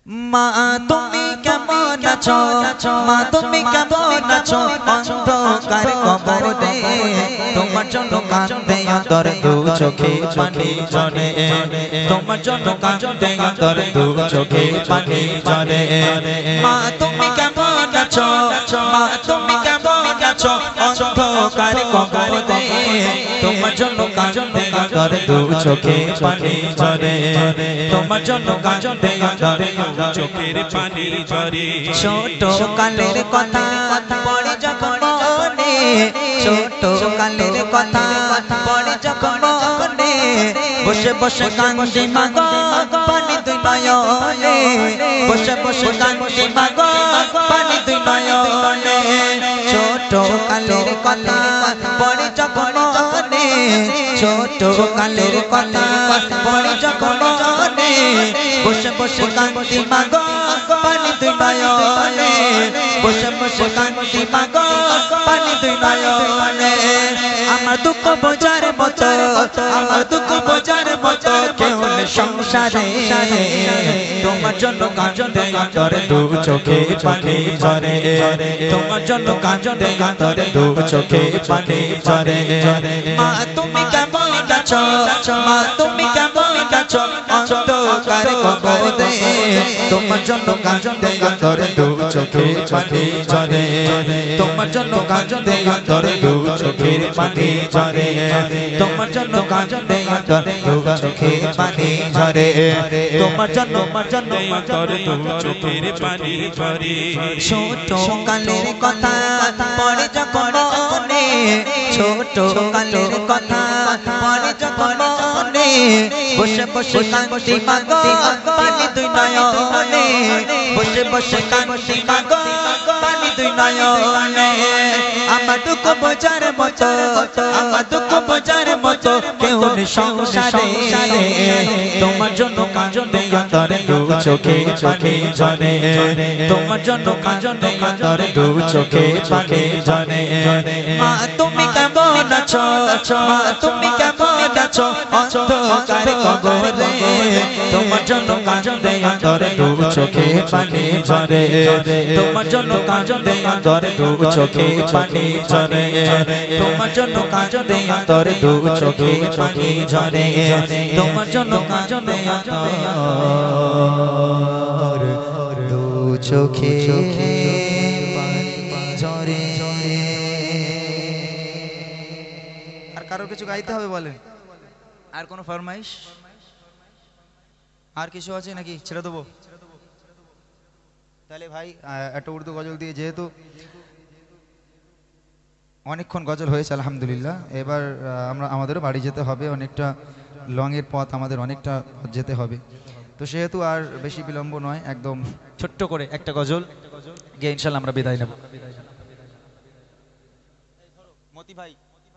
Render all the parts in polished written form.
মা তুমি কেমন আছো, মা তুমি কেমন আছো, অন্ধকার কবরে তোমার জন্য কাঁদে অন্তর দু চোখে পানি ঝরে, তোমার জন্য কাঁদে অন্তর দু চোখে পানি ঝরে। মা তুমি কেমন আছো, মা তুমি কেমন আছো, অন্ধকার কবরে তোমার জন্য কাঁদে অন্তর দু চোখে পানি ঝরে, তোমার জন্য কাঁদে অন্তর চোখের পানি ঝরে। ছোট কালের কথা পড়ে যখন মনে, ছোট কালের কথা পড়ে যখন মনে, বসে বসে কান্দি মাগো পানি দুই নয়নে, বসে বসে কান্দি মাগো পানি দুই নয়নে। ছোট কালের কথা পড়ে যখন মনে, ছোট কালের কথা পড়ে যখন মনে, বসে বসে কান্দি মাগো পানি দুই নয়নে, বসে বসে কান্দি মাগো পানি দুই নয়নে। আমার দুঃখ বোঝার মতো, আমার দুঃখ বোঝার মতো কেউ নেই সংসারে, তোমার জন্য কাঁদে অন্তর দু চোখে পানি ঝরে, তোমার জন্য কাঁদে অন্তর দু চোখে পানি ঝরে। মা তুমি কেমন আছো, মা তুমি কেমন আছো, অন্ধকার কবরে তোমার জন্য কাঁদে অন্তর দু চোখে পানি ঝরে, তোমার জন্য কাঁদে অন্তর দু চোখে পানি ঝরে, তোমার জন্য কাঁদে অন্তর দু চোখে পানি ঝরে, তোমার জন্য অন্তর দু চোখের পানি ঝরে। ছোট কালের কথা পড়ে যখন মনে, ছোট কালের কথা পড়ে যখন মনে, বসে বসে কান্দি মাগো পানি দুই নয়নে, বসে বসে কান্দি মাগো পানি দুই নয়নে। আমার দুঃখ বোঝার মতো, আমার দুঃখ বোঝার মতো কেউ নেই সংসারে, তোমার জন্য কাঁদে অন্তর দু চোখে পানি ঝরে, তোমার জন্য কাঁদে অন্তর দু চোখে পানি ঝরে। মা তুমি কেমন আছো, মা তুমি কেমন আছো, অন্ধকার কবরে তোমার জন্য কাঁদে অন্তর দু চোখে পানি ঝরে, তোমার জন্য কাঁদে অন্তর দু চোখে পানি ঝরে, তোমার জন্য কাঁদে অন্তর দু চোখে পানি ঝরে, তোমার জন্য কাঁদে অন্তর দু চোখে পানি ঝরে। আর কারোর কিছু গাইতে হবে বলেন? আর কোনো ফরমাইশ? আর কিছু আছে নাকি ছেড়ে দেবো? তাহলে ভাই একটা উর্দু গজল দিয়ে, যেহেতু অনেকক্ষণ গজল হয়েছে আলহামদুলিল্লাহ, এবার আমরা আমাদেরও বাড়ি যেতে হবে, অনেকটা লং এর পথ আমাদের, অনেকটা যেতে হবে, তো সেহেতু আর বেশি বিলম্ব নয়, একদম ছোট্ট করে একটা গজল গিয়ে ইনশাল্লাহ আমরা বিদায় নেব। মতি ভাই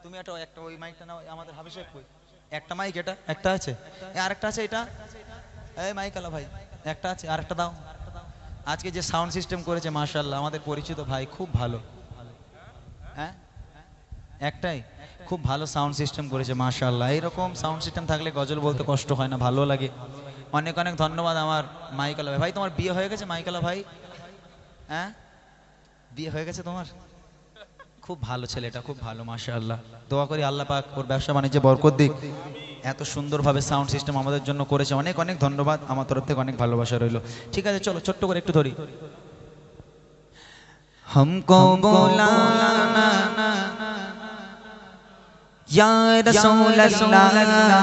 তুমি একটা ওই মাইকটা নাও, আমাদের হাফিজ সাহেব কই? একটা মাইক, এটা একটা আছে, আরেকটা আছে, এটা এই মাইক আলা ভাই একটা আছে, আরেকটা দাও। আজকে যে সাউন্ড সিস্টেম করেছে মাশাআল্লাহ আমাদের পরিচিত ভাই, খুব ভালো, হ্যাঁ একটাই, খুব ভালো সাউন্ড সিস্টেম করেছে মাশাআল্লাহ। এইরকম সাউন্ড সিস্টেম থাকলে গজল বলতে কষ্ট হয় না, ভালো লাগে। অনেক অনেক ধন্যবাদ আমার মাইকালা ভাই। ভাই তোমার বিয়ে হয়ে গেছে মাইকালা ভাই? হ্যাঁ বিয়ে হয়ে গেছে তোমার? খুব ভালো ছেলেটা, খুব ভালো মাশাআল্লাহ। দোয়া করি আল্লাহ পাক ওর ব্যবসা বাণিজ্যে বরকত দিক। এত সুন্দরভাবে সাউন্ড সিস্টেম আমাদের জন্য করেছে, অনেক অনেক ধন্যবাদ, আমার তরফ থেকে অনেক ভালোবাসা রইল। ঠিক আছে চলো ছোট্ট করে একটু ধরি। हमको बुलाना या रसूल अल्लाह,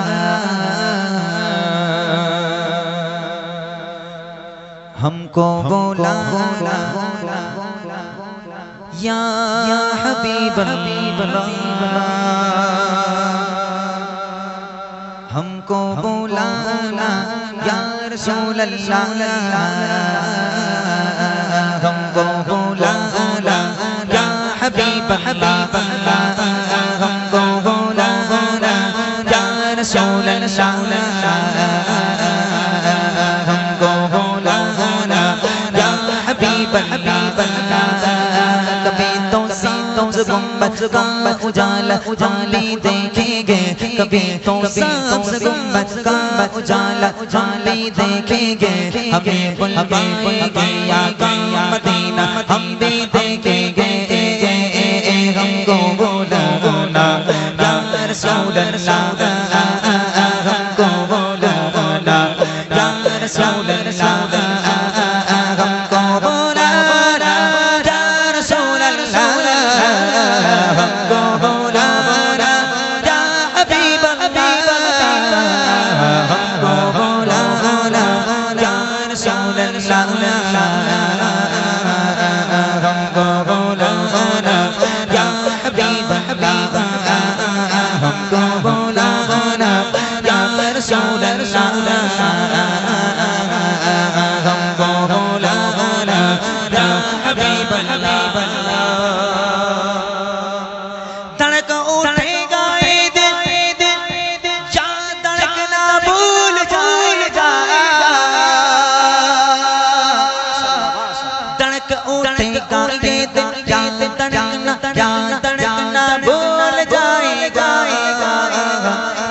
हमको बुलाना या हबीब अल्लाह, हमको बुलाना या रसूल अल्लाह, हमको बुलाना या हबीब अल्लाह, हमको बुलाना या रसूल अल्लाह, हमको बुलाना या हबीब अल्लाह। कभी तो گنبد کا اجالا ہم بھی دیکھیں گے کبھی تو سبز گنبد کا اجالا ہم بھی دیکھیں گے ہمیں بلوائے گے آقا مدینہ ہم بھی دیکھیں گے ہم کو بلانا یا رسول اللہ ہم کو بلانا یا رسول اللہ ہم کو بلانا یا رسول اللہ ہم کو بلانا یا حبیب اللہ ہم کو بلانا یا رسول اللہ ہم کو بلانا یا حبیب اللہ ہم کو بلانا یا رسول اللہ ہم کو بلانا یا حبیب اللہ دھڑک اٹھے گا اے دل جا دھڑکنا بھول جائے گا دھڑک اٹھے گا یہ دل جا دھڑکنا بھول جائے گا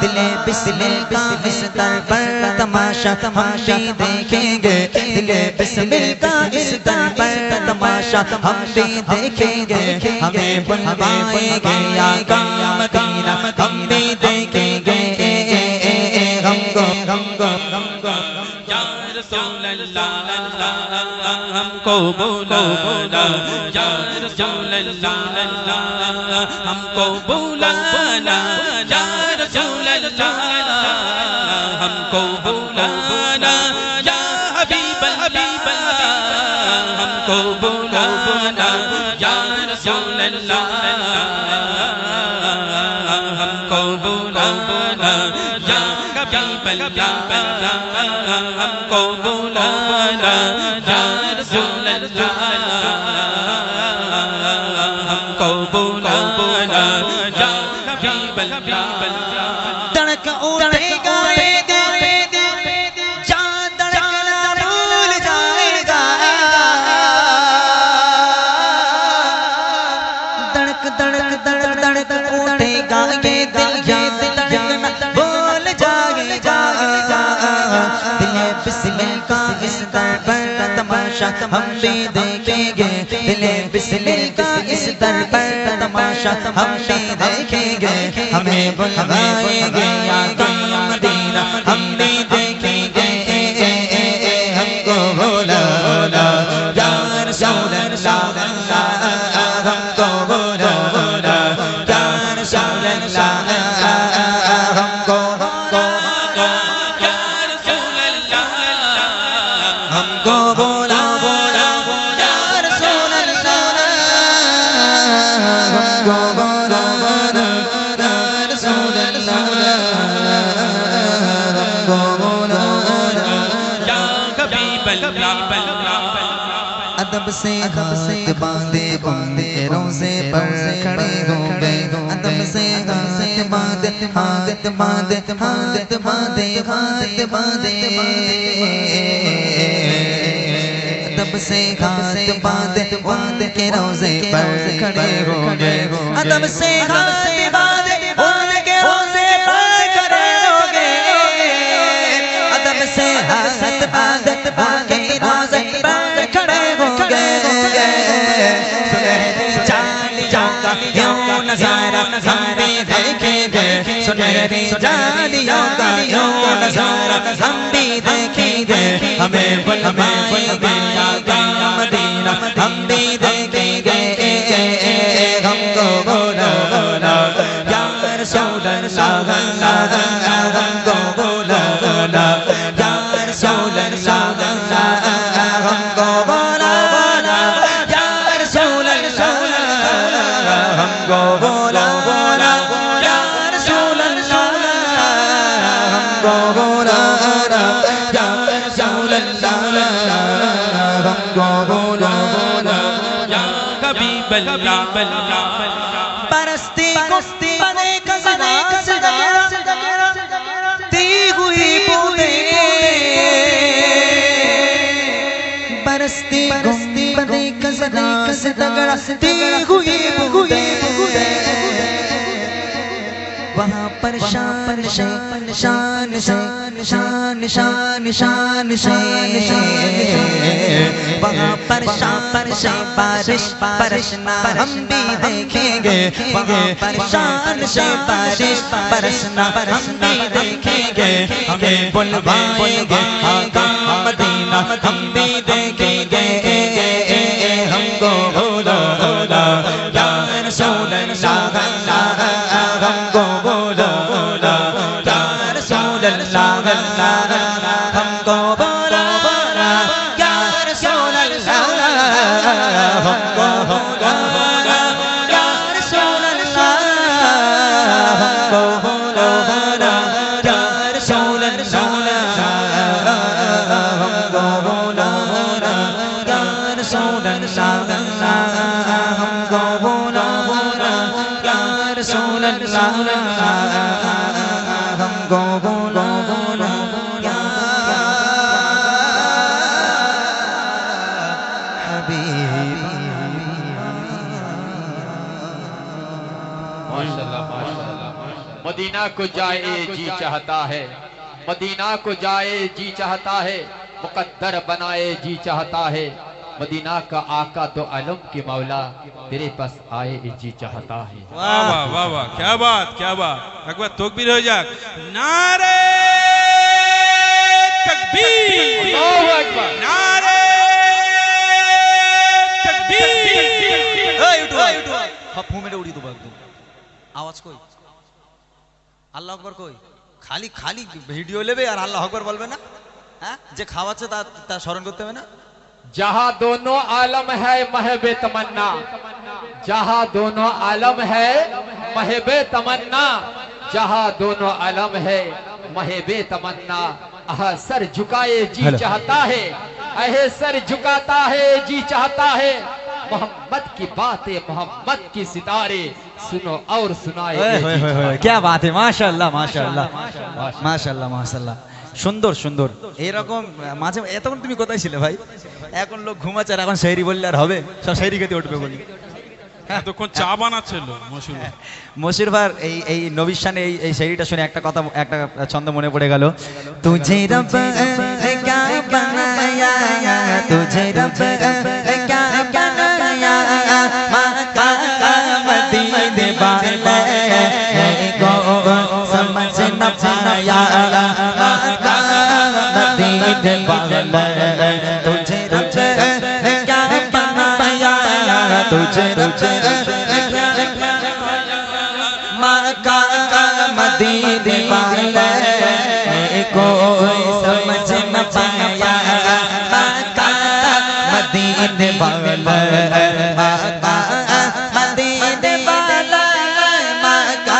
دل بسمل کا اس در پر تماشا ہم بھی دیکھیں گے دل بسمل کا اس در پر تماشا ہم بھی دیکھیں گے ہمیں بلوائیں گے آقا مدینہ ہم بھی دیکھیں گے ہم کو یا رسول اللہ ہم کو بلانا یا رسول اللہ ہم کو بلانا یا رسول اللہ ہم کو بلانا یا حبیب اللہ ہم کو بلانا یا رسول اللہ ہم کو بلانا یا حبیب اللہ ہم کو بلانا یا رسول اللہ ہم کو بلانا یا حبیب اللہ دھڑک اٹھے گا اے دل جا دھڑکنا بھول جائے گا دھڑک دھڑک دھڑک دھڑک اٹھے گا یہ دل جا دھڑکنا بھول جائے گا دل بسمل کا اس در پر تماشا ہم بھی دیکھیں گے دل بسمل کا اس در پر تماشا ہم بھی دیکھیں گے ہمیں بلوائیں گے آقا مدینہ ہم بھی دیکھیں گے ہم کو بلانا یا رسول اللہ ہم کو بلانا یا رسول اللہ ہم کو یا رسول اللہ ہم کو بولا یا رسول اللہ ہم کو بولا یا رسول اللہ ہم کو بولا یا حبیب اللہ ادب سے ہاتھ باندھے ان کے روزے پر کھڑے ہو گئے ادب سے ہاتھ باندھے ہاتھ باندھے ہاتھ باندھے ہاتھ باندھے ادب سے ہاتھ باندھے ان کے روزے پر کھڑے ہو گئے ادب سے ہاتھ باندھے ان کے روزے پر کھڑے ہو گئے ادب سے ہاتھ باندھے ان کے روزے پر کھڑے ہو گئے سنہری جالیوں کا یوں نظارہ ہم بھی دیکھیں گے سنہری جالیوں کا یوں نظارہ ہم بھی دیکھیں گے ہمیں بلوائیں گے آقا مدینہ ہم بھی دیکھیں گے ہم کو بلانا یا رسول اللہ ہم کو بلانا یا رسول اللہ ہم کو بلانا یا رسول اللہ ہم کو بلانا یا رسول اللہ ہم کو بلانا یا رسول اللہ ہم کو بلانا یا حبیب اللہ پرستی کشتی بنے کسنا دی ہوئی بودے برستی گنبدِ خزرا سے ٹکراتی ہوئی بوندیں وہاں پر شان شان شان شان شان شان وہاں پر شان بارش برسنا ہم بھی دیکھیں گے وہاں پر شان بارش برسنا ہم بھی دیکھیں گے ہمیں بلوائیں گے آقا مدینہ ہم بھی دیکھیں گے ہم کو بولا بولا یا رسول اللہ ہم کو بولا بولا یا رسول اللہ ہم کو بولا بولا یا رسول اللہ ہم کو بولا بولا یا رسول اللہ ہم کو بولا بولا یا رسول اللہ ہم کو بولا بولا یا رسول اللہ ہم کو بولا بولا یا رسول اللہ ہم کو بولا بولا یا ماشاءاللہ ماشاءاللہ مدینہ کو جائے جی چاہتا ہے مدینہ کو جائے جی چاہتا ہے مقدر بنائے جی چاہتا ہے مدینہ کا آقا تو علم کی مولا تیرے پاس آئے جی چاہتا ہے واہ واہ واہ واہ کیا بات کیا بات ایک بار تکبیر ہو جاک نعرہ تکبیر اللہ اکبر نعرہ تکبیر হাফু মেরে উড়িয়ে দেবো একদম আওয়াজ কই আল্লাহ আকবার কই খালি খালি ভিডিও নেবে আর আল্লাহ আকবার বলবে না হ্যাঁ যে খাওয়াচ্ছে তা স্মরণ করতে হবে না جہاں دونوں عالم ہے محب تمنا جہاں دونوں عالم ہے محب تمنا جہاں دونوں عالم ہے محب تمنا سر جھکائے جی چاہتا ہے سر جھکاتا ہے جی چاہتا ہے محمد کی باتیں محمد کی ستارے سنو اور سنائے کیا بات ہے ماشاءاللہ ماشاءاللہ ماشاءاللہ ماشاءاللہ সুন্দর সুন্দর এরকম মাঝে এতক্ষণ তুমি কোথায় ছিলে ভাই এখন লোক ঘুমাচ্ছে আর এখন শায়রি বললে আর হবে সব শায়রি খেতে উঠবে বলি এতক্ষণ চা বানাচ্ছিল মশিউর মশির ভাই এই নবীর শানে এই শায়রিটা শুনে একটা কথা একটা ছন্দ মনে পড়ে গেল তুঝে রব ক্যা বানায়া তুঝে রব ক্যা বানায়া মাকা মদীনে वाले को समझ न पाया तुझे रब क्या बनाया तुझे रब मक्का मदीने वाले को समझ न पाया मक्का मदीने वाले मक्का मदीने वाले मक्का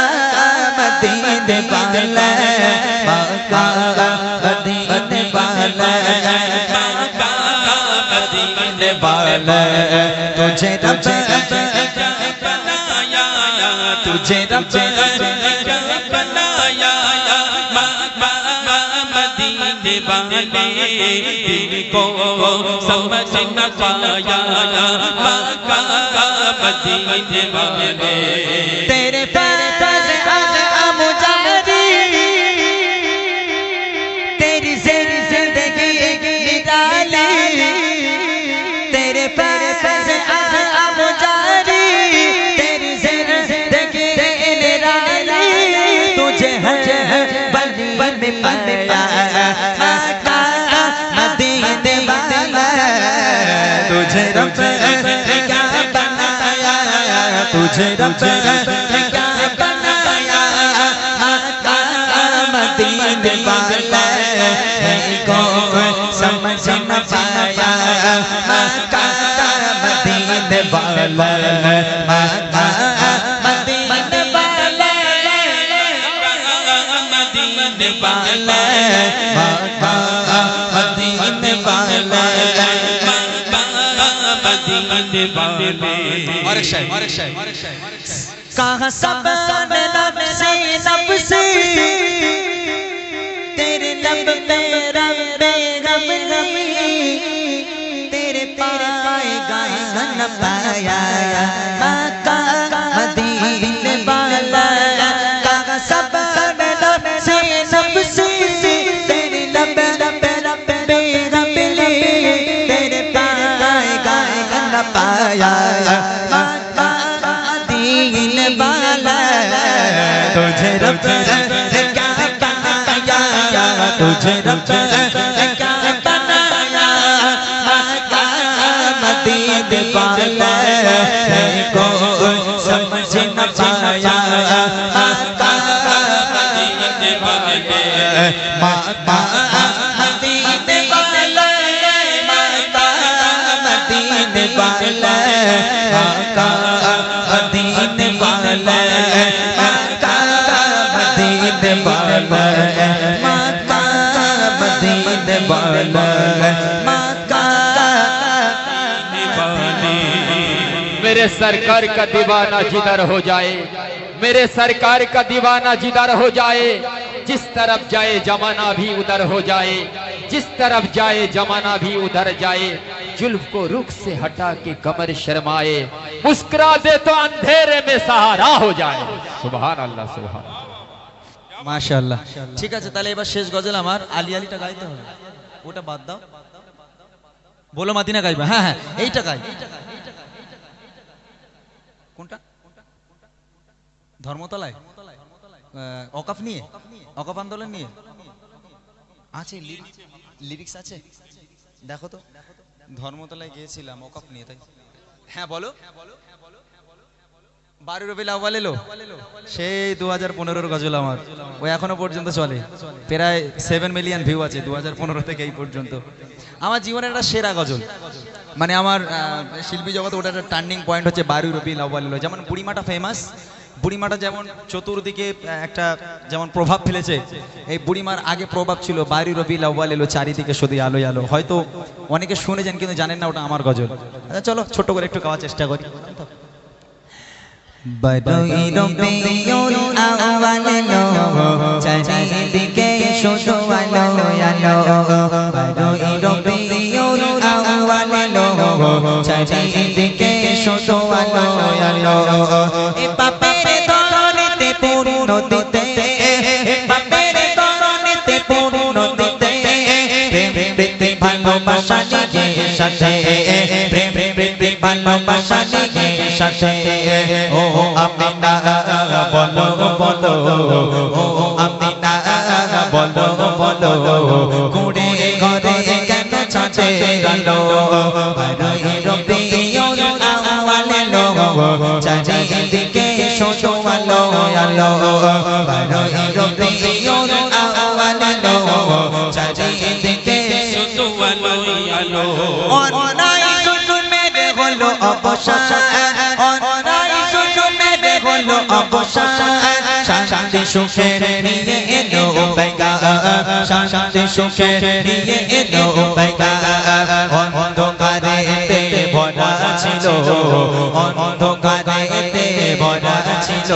मदीने वाले मक्का मदीने वाले तुझे रब बनाया तुझे रब बनाया मदीने वाले दिल को समझ न पाया मक्का मदीने वाले तेरे पैर मुजारी तेरी जिंदगी निराली तेरे पैर मुजारी तेरी जिंदगी निराली तुझे हर बन में पाया मक्का मदीने वाला तुझे रब क्या बनाया तुझे रब क्या बनाया मक्का मदीने वाला को समझ न पाया मक्का मदीने वाला मक्का मदीने वाला मदीने वाले मक्का मदीने वाला मदीने वाले और एक शायर कहाँ सब लब से तेरे लब पे रब तेरे पाया मक्का मदीने वाला का सबर से नफ्सी तेरे लब मेरा मिले तेरे पाएगा न पाया मक्का मदीने वाला तुझे रब क्या पाया तुझे रब क्या बनाया मक्का मदीने वाला को समझ न पाया मक्का मदीने वाला मक्का मदीने वाला मक्का मदीने वाला मक्का मदीने वाला मक्का मदीने वाला मक्का मदीने वाला मक्का मेरे सरकार का दीवाना जिधर हो जाए, मेरे सरकार का दीवाना जिधर हो जाए, जिस तरफ जाए जमाना भी उधर हो जाए, जिस तरफ जाए जमाना भी उधर जाए, जुल्फ को रुख से हटा के कमर शर्माए, मुस्कुरा दे तो अंधेरे में सहारा हो जाए। सुभान अल्लाह सुभान মাশাআল্লাহ। ঠিক আছে, তাহলে এবার শেষ গজল আমার আলি আলিটা গাইতে হবে, ওটা বাদ দাও, বলো মাদিনা গাইবা। হ্যাঁ হ্যাঁ এইটা গাই। কোনটা? ধর্মতলায় অকাফ নিয়ে, অকাফ আন্দোলন নিয়ে আছে, লিরিক্স আছে, দেখো তো। ধর্মতলায় গিয়েছিলাম অকাফ নিয়ে, তাই। হ্যাঁ বলো। 12 রবিউল আউয়াল এলো, সেই 2015 গজল আমার, ওই এখনো পর্যন্ত চলে, প্রায় 7 মিলিয়ন ভিউ আছে 2015 থেকে এই পর্যন্ত। আমার জীবনের একটা সেরা গজল, মানে আমার শিল্পী জগতে ওটা একটা টার্নিং পয়েন্ট হচ্ছে 12 রবিউল আউয়াল এলো। যেমন বুড়িমাটা ফেমাস, বুড়িমাটা যেমন চতুর্দিকে একটা যেমন প্রভাব ফেলেছে, এই বুড়িমার আগে প্রভাব ছিল 12 রবিউল আউয়াল এলো চারিদিকে শুধু আলোয় আলো। হয়তো অনেকে শুনেছেন কিন্তু জানেন না ওটা আমার গজল। আচ্ছা চলো ছোট করে একটু গাওয়ার চেষ্টা করি। বারোই রবিউল আউয়াল এলো চারিদিকে শুধু আলো আলো, বারোই রবিউল আউয়াল এলো চারিদিকে শুধু আলো আলো। এ পাপের দরনেতে পূর্ণ দিতে, পাপের দরনেতে পূর্ণ দিতে, প্রেম প্রীতি ভালোবাসা নিয়ে সাথে, প্রেম প্রীতি ভালোবাসা নিয়ে সাথে। ও আমিনা বলো বলো, ও আমিনা বলো বলো, কুড়ে ঘরে কেন ছাঁচে গেল, বারোই রবিউল আউয়াল এলো চারিদিকে শুধু আলো আলো, বারোই রবিউল আউয়াল এলো চারিদিকে শুধু আলো আলো। অন্যায় শুধু মেরে হলো অবসান, অন্যায় শুধু মেরে হলো অবসান, শান্তি সুখে নিয়ে এলো বেগা, শান্তি সুখে নিয়ে এলো বেগা। অন্ধকারেতে ভরা ছিল, অন্ধকারেতে ভরা ছিল,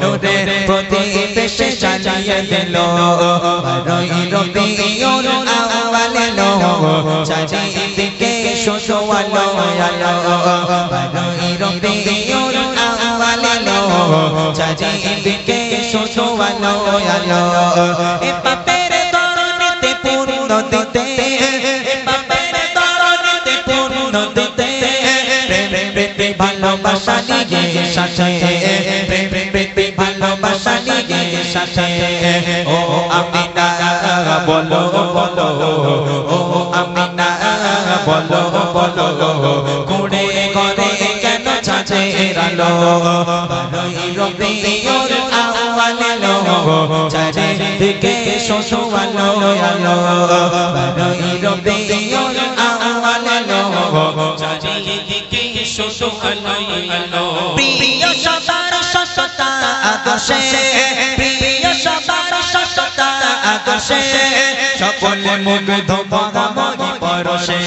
নূরের প্রদীপ সে জ্বালিয়ে দিল, বারোই রবিউল আউয়াল এলো চারিদিকে শুধু আলো আলো, বারোই রবিউল আউয়াল এলো চারিদিকে শুধু আলো আলো। এ পাপের দরনেতে পূর্ণ দিতে, পাপের দরনেতে পূর্ণ দিতে, প্রেম প্রীতি ভালোবাসা নিয়ে সাথে, প্রেম প্রীতি ভালোবাসা নিয়ে সাথে। ও আমিনা বলো বলো, ও আমিনা বলো বলো, কুড়ে ঘরে কেন ছাঁচে আলো, বারোই রবিউল আউয়াল এলো চারিদিকে শুধু আলো আলো, বারোই রবিউল আউয়াল এলো চারিদিকে শুধু আলো আলো। প্রিয় সবার সততা আদর্শে, প্রিয় সবার সততা আদর্শে, সকলে মুগ্ধ ভাগাময়ী পরশে,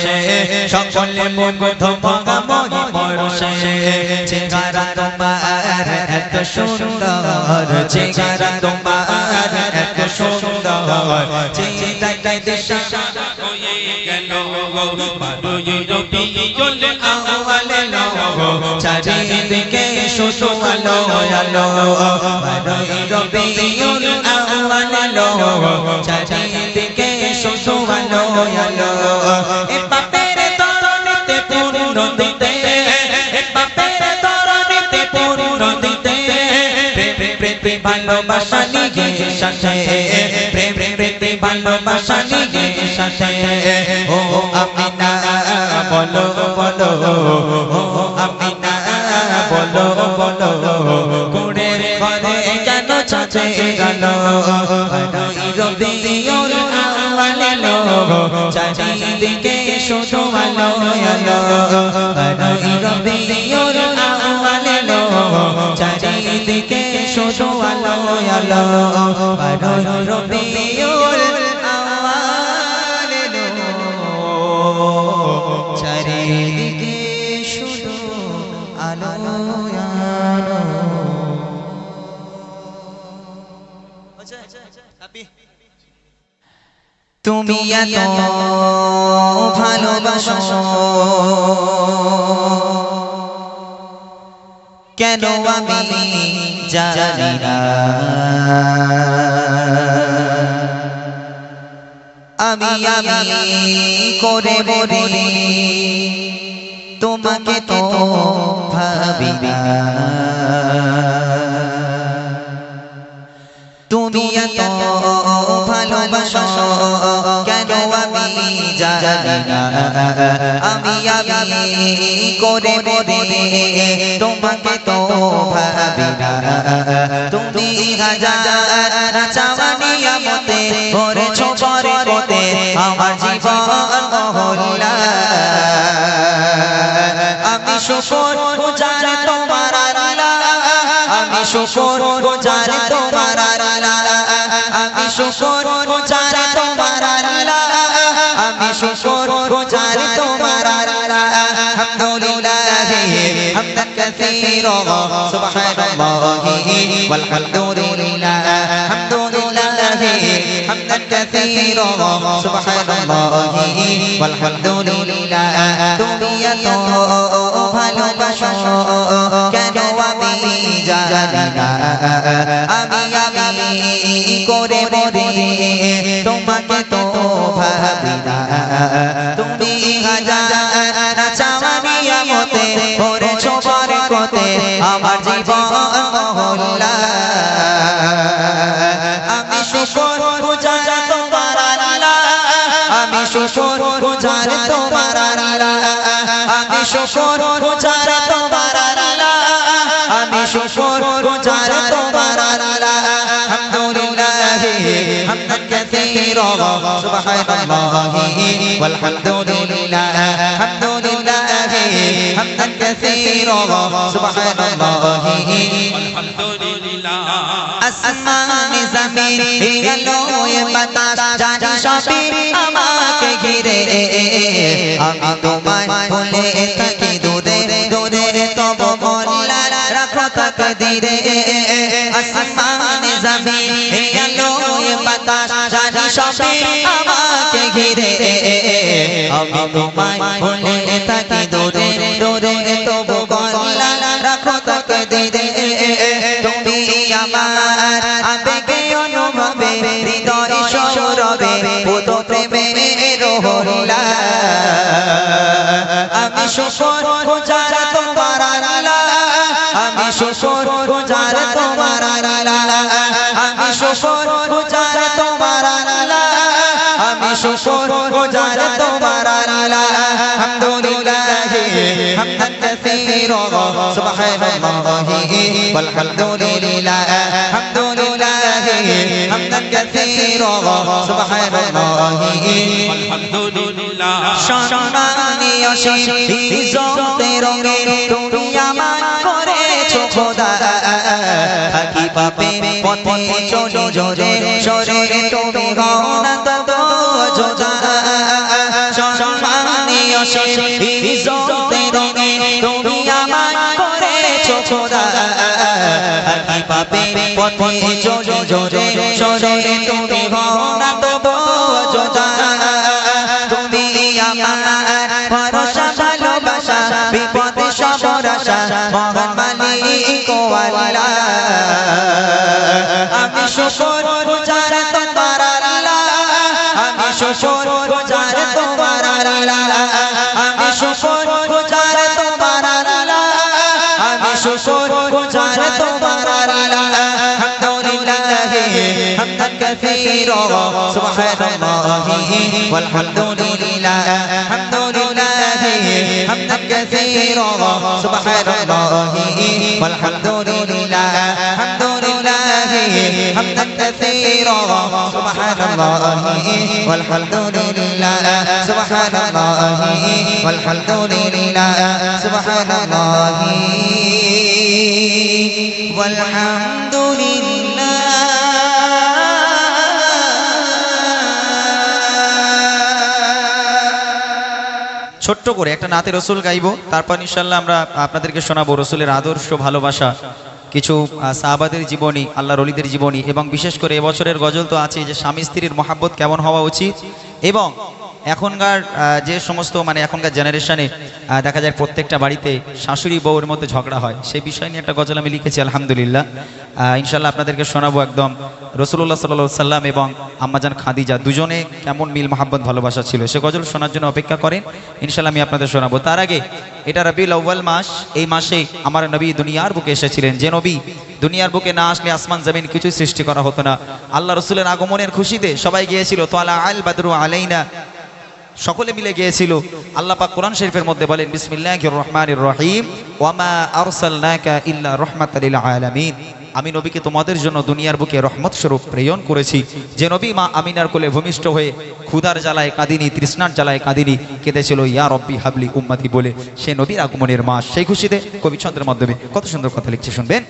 সকলে মুগ্ধ ভাগাময়ী পরশে। চেহারা তোমার এত সুন্দর, চেহারা তোমার এত সুন্দর, চেহারায় দিশা হয়ে গেল, বারোই রবিউল আউয়াল এলো চারিদিকে শুধু আলো আলো বারোই রবিউল আউয়াল আলো চারিদিকে শুধু আলো আলো এ পাপের তরণীতে পূর্ণ দিতে এ পাপের তরণীতে পূর্ণ দিতে প্রেম ভালোবাসা নিয়ে সাথে প্রেম ভালোবাসা নিয়ে সাথে ও আমিনা বলো বলো ও আমিনা বলো বলো কুড়ের ঘরে কেন চাচে গেল বারোই রবিউল আউয়াল আলো চারিদিকে শুধু আলো আলো বারোই রবিউল আউয়াল আলো চারিদিকে শুধু আলো আলো বারোই রবিউল আউয়াল আলো চারিদিকে শুধু আলো আলো তুমি এত ভালোবাসো কেন আমি জানি না আমি করে বলি তোমাকে তো ভাবি না তুমি এত ভালোবাসো কেন আমি জানি না আমি করে বলি তোমাকে তো ভাবি না তুমি হাজার চাওয়ানি আমতে করেছো বরকতে আমার জীবন মহল্লা আমি শুকর গুজার তোমার আল্লাহ আমি শুকর গুজার তোমার আল্লাহ আমি শুকর গুজার তোমার আল্লাহ আমি শুকর গুজার তোমার আল্লাহ আলহামদুলিল্লাহ হামদান কাসীরা সুবহানাল্লাহি ওয়ালহামদুলিল্লাহ আলহামদুলিল্লাহ হামদান কাসীরা সুবহানাল্লাহি ওয়ালহামদুলিল্লাহ তুমি এত ভালোবাসো কেন আমি জানি না আমি করে বলি তোমাকে তো ভাবি না তুমি হাজার চাওয়ানি আমতে করেছো বরকতে আমার জীবন মহল্লা আমি শুকর গুজার তোমার আল্লাহ আমি শুকর গুজার তোমার আল্লাহ আমি শুকর গুজার তোমার আল্লাহ আমি শুকর গুজার তোমার আল্লাহ আলহামদুলিল্লাহ হামদান কাসীরা সুবহানাল্লাহি ওয়ালহামদুলিল্লাহ আলহামদুলিল্লাহ হামদান কাসীরা সুবহানাল্লাহি আলহামদুলিল্লাহ আসমান জমিন আলো বাতাস জানি সবই আমাকে ঘিরে আমি তোমায় ভুলে থাকি দূরে দূরে তবু মোল্লা রাখো তাকদীরে আসমান জমিন আলো বাতাস জানি সবই আমাকে ঘিরে আমি তোমায় ভুলে থাকি দূরে দূরে তবু মোল্লা রাখো তাকদীরে তুমি আমার আবেগে অনুভবে হৃদয় সৌরভে পুত প্রেমে রোহলা আমি শুকর গুজার তোমার আল্লাহ আমি শুকর গুজার তোমার আল্লাহ আমি শুকর গুজার তোমার আল্লাহ আমি শুকর গুজার তোমার আল্লাহ আলহামদুলিল্লাহ হামদান কাসীরা সুবহানাল্লাহি ওয়ালহামদুলিল্লাহ আলহামদুলিল্লাহ হামদান কাসীরা সুবহানাল্লাহি আলহামদুলিল্লাহ সম্মানী অসীম ইজ্জতে রঙে তুমি আমার করেছো খোদা থাকি পাপে পথে চলি জোরে সরে তুমি হও না তত যোদা সম্মানী অসীম ইজ্জতে রঙে তুমি আমার করেছো খোদা থাকি পাপে পথে চলি জোরে সরে তুমি হও না তত যোদা ভরসা ভালোবাসা বিপদে সব আশা শুকরগুজার তোমার আল্লাহ আমি শুকরগুজার তোমার আল্লাহ আমি শুকরগুজার তোমার আল্লাহ আমি শুকরগুজার তোমার আল্লাহ হামদুলিল্লাহ হামদান কাসীরা সুবহানাল্লাহি ওয়ালহামদুলিল্লাহ হামদুলিল্লাহ হামদান কাসীরা সুবহানাল্লাহি ওয়ালহামদুলিল্লাহ হামদুলিল্লাহ হামদান কাসীরা সুবহানাল্লাহি ওয়ালহামদুলিল্লাহ সুবহানাল্লাহি ওয়ালহামদুলিল্লাহ সুবহানাল্লাহি ওয়ালহামদুলিল্লাহ। ছোট্ট করে একটা নাতে রসুল গাইবো, তারপর ইনশাল্লাহ আমরা আপনাদেরকে শোনাবো রসুলের আদর্শ ভালোবাসা, কিছু সাহাবাদের জীবনী, আল্লাহর ওলিদের জীবনী, এবং বিশেষ করে এবছরের গজল তো আছে যে স্বামী স্ত্রীর মহাব্বত কেমন হওয়া উচিত, এবং এখনকার যে সমস্ত মানে এখনকার জেনারেশনে দেখা যায় প্রত্যেকটা বাড়িতে শাশুড়ি বউয়ের মধ্যে ঝগড়া হয়, সেই বিষয় নিয়ে একটা গজল আমি লিখেছি আলহামদুলিল্লাহ। ইনশাল্লাহ আপনাদেরকে শোনাবো একদম রসুল্লাহ সাল্লাল্লাহু সাল্লাম এবং আম্মাজান খাদিজা দুজনে কেমন মিল মহাব্বত ভালোবাসা ছিল, সে গজল শোনার জন্য অপেক্ষা করেন। ইনশাল্লাহ আমি আপনাদের শোনাবো। তার আগে এটা রবিউল আউয়াল মাস, এই মাসে আমার নবী দুনিয়ার বুকে এসেছিলেন, যে নবী দুনিয়ার বুকে না আসলে আসমান জমিন কিছুই সৃষ্টি করা হতো না। আল্লাহ রসুলের আগমনের খুশিতে সবাই গিয়েছিল তাআলা আল বাদরু আলাইনা, সকলে মিলে গিয়েছিল। আল্লাহ পাক কোরআন শরীফের মধ্যে বলেন বিসমিল্লাহির রহমানির রহিম ওয়ামা আরসালনাকা ইল্লা রাহমাতাল লিল আলামিন, আমি নবীকে তোমাদের জন্য দুনিয়ার বুকে রহমত স্বরূপ প্রেরণ করেছি। যে নবী মা আমিনার কোলে ভূমিষ্ঠ হয়ে ক্ষুধার জ্বালায় কাঁদিনি, তৃষ্ণার জ্বালায় কাঁদিনি, কেঁদেছিল ইয়া রব্বি হাবলি উম্মতি বলে, সে নবীর আগমনের মাস। সেই খুশিতে কবি ছন্দের মাধ্যমে কত সুন্দর কথা লিখছে, শুনবেন।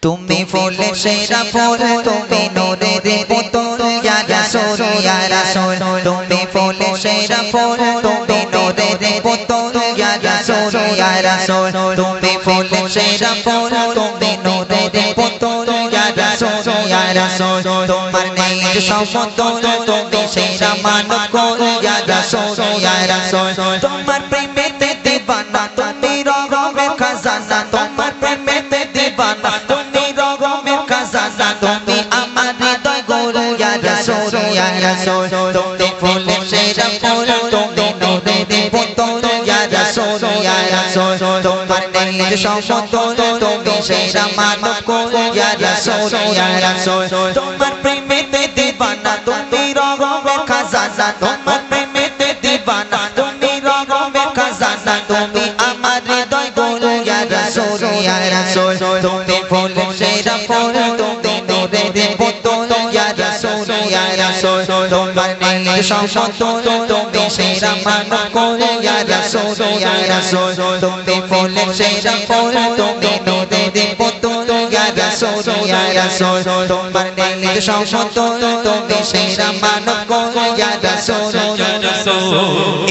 তুমি ফুলে সেরা ফুল, তুমি নূরের পুতুল ইয়া রাসূল ইয়া রাসূল, তুমি ফুলে সেরা ফুল, তুমি নূরের পুতুল ইয়া রাসূল ইয়া রাসূল, তুমি ফুলে সেরা ফুল, তুমি নূরের পুতুল ইয়া রাসূল ইয়া রাসূল, তোমার নেই সমতুল, তুমি সেরা মানব কোল ইয়া রাসূল ইয়া রাসূল, তোমার প্রেমেতে দিবানা, তুমি রগমের খাজানা, তোমার প্রেমেতে দিবানা, তুমি রগমের খাজানা, তুমি আমার হৃদয় গৌর ইয়া রাসূল ইয়া রাসূল, তুমি ফুলে সেরা ফুল, তুমি নূরের পুতুল ইয়া রাসূল ইয়া রাসূল, তোমার নেই সমতুল, তুমি সেরা মানব কোল ইয়া রাসূল ইয়া রাসূল, তোমার প্রেমেতে দিবানা, তুমি রগমের খাজানা, তোমার প্রেমেতে দিবানা, তুমি রগমের খাজানা, তুমি আমার হৃদয় গৌর ইয়া রাসূল ইয়া রাসূল, তুমি ফুলে সেরা ফুল, তুমি নূরের পুতুল ইয়া রাসূল ইয়া রাসূল, তোমার নেই সমতুল, তুমি সেরা মানব কোল ইয়া রাসূল ইয়া রাসূল, তুমি ফুলে সেরা ফুল, তুমি নূরের পুতুল ইয়া রাসূল ইয়া রাসূল, তোমার নেই সমতুল, তুমি সেরা মানব কোল ইয়া রাসূল ইয়া রাসূল,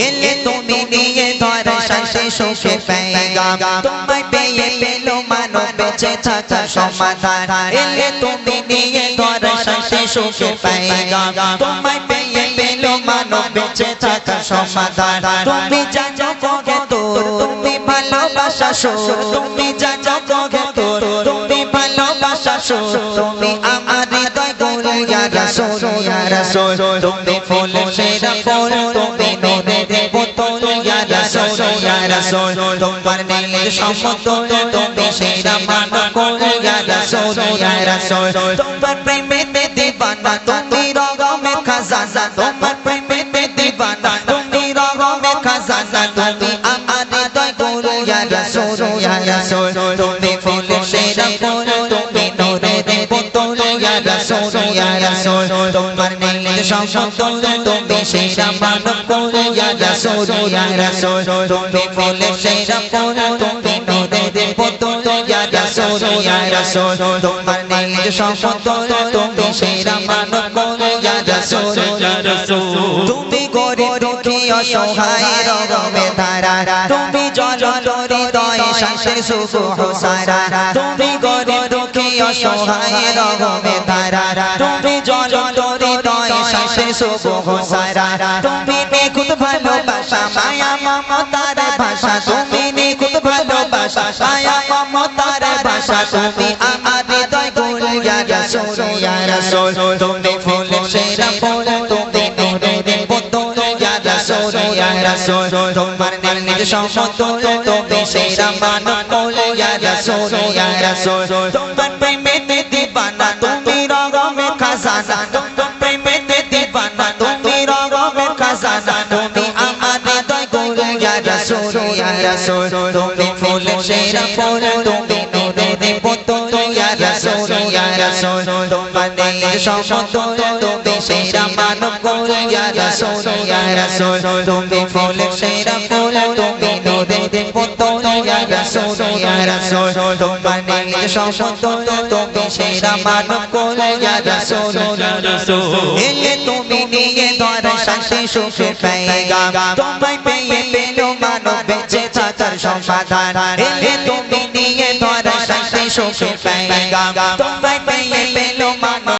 এলে তুমি নিয়ে ধরে শান্তি সুখে পেগাম, তোমায় পেয়ে পেলো মানব বেঁচে থাকার সমাধান, এলে তুমি নিয়ে ধরে শান্তি সুখে পেগাম, তোমায় পেয়ে পেলো মানব বেঁচে থাকার সমাধান, তুমি জানো গে তোর, তুমি ভালোবাসা সুর, তুমি জানো গে তোর, তুমি ভালোবাসা সুর, তুমি আমার হৃদয় গৌর ইয়া রাসূল ইয়া রাসূল, তুমি ফুলে সেরা ফুল, তুমি নূরের পুতুল ইয়া রাসূল ইয়া রাসূল, তোমার নেই সমতুল, তুমি সেরা মানব কোল ইয়া রাসূল ইয়া রাসূল, তোমার প্রেমেতে দিবানা, তুমি রগমের খাজানা, তোমার প্রেমেতে দিবানা, তুমি রগমের খাজানা, তুমি আমার হৃদয় গৌর ইয়া রাসূল ইয়া রাসূল, তুমি ফুলে সেরা ফুল, তুমি নূরের পুতুল ইয়া রাসূল ইয়া রাসূল, তোমার নেই সমতুল, তুমি সেরা মানব কোল ইয়া রাসূল ইয়া রাসূল, তুমি ফুলে সেরা ফুল, তুমি নূরের পুতুল ইয়া রাসূল ইয়া রাসূল, তোমার নেই সমতুল, তুমি সেরা মানব কোল ইয়া রাসূল ইয়া রাসূল, তুমি গরিব দুঃখী অসহায় রগমে ধারা, তুমি জ্বলন্ত হৃদয় শান্তির সুখ সারা, তুমি গরিব দুঃখী অসহায় রগমে ধারা, তুমি জ্বলন্ত হৃদয় শান্তির সুখ সারা, তুমি নিখুঁত ভালোবাসা মায়া মমতার ভাষা, তুমি নিখুঁত ভালোবাসা মায়া মমতার ভাষা, তুমি আমার হৃদয় রাসূল ইয়া রাসূল তোমার নীল সমতুল তুমি সেরা মানব কুল ইয়া রাসূল ইয়া রাসূল তোমার প্রেমেতে দিবানা তুমি রগমে খাজানা তোমার প্রেমেতে দিবানা তুমি রগমে খাজানা তুমি আমার হৃদয় কুল ইয়া রাসূল ইয়া রাসূল তুমি ফুল সেরা ফুল তুমি নূরের পুতুল ইয়া রাসূল ইয়া রাসূল তোমার নীল সমতুল তুমি সেরা মানব কুল ইয়া রাসূল ইয়া রাসূল তুমি ফুল সেরা ফুল তুমি নূরের পুতুল ইয়া রাসূল ইয়া রাসূল তোমার নীল সমতুল তুমি সেরা মানব কুল ইয়া রাসূল ইয়া রাসূল এলে তুমি নিয়ে ধরা শান্তি সুখে পেগাম তোমায় পেয়ে পেলো মানব বেঁচে থাকার সমাধান এলে তুমি নিয়ে ধরা শান্তি সুখে পেগাম তোমায়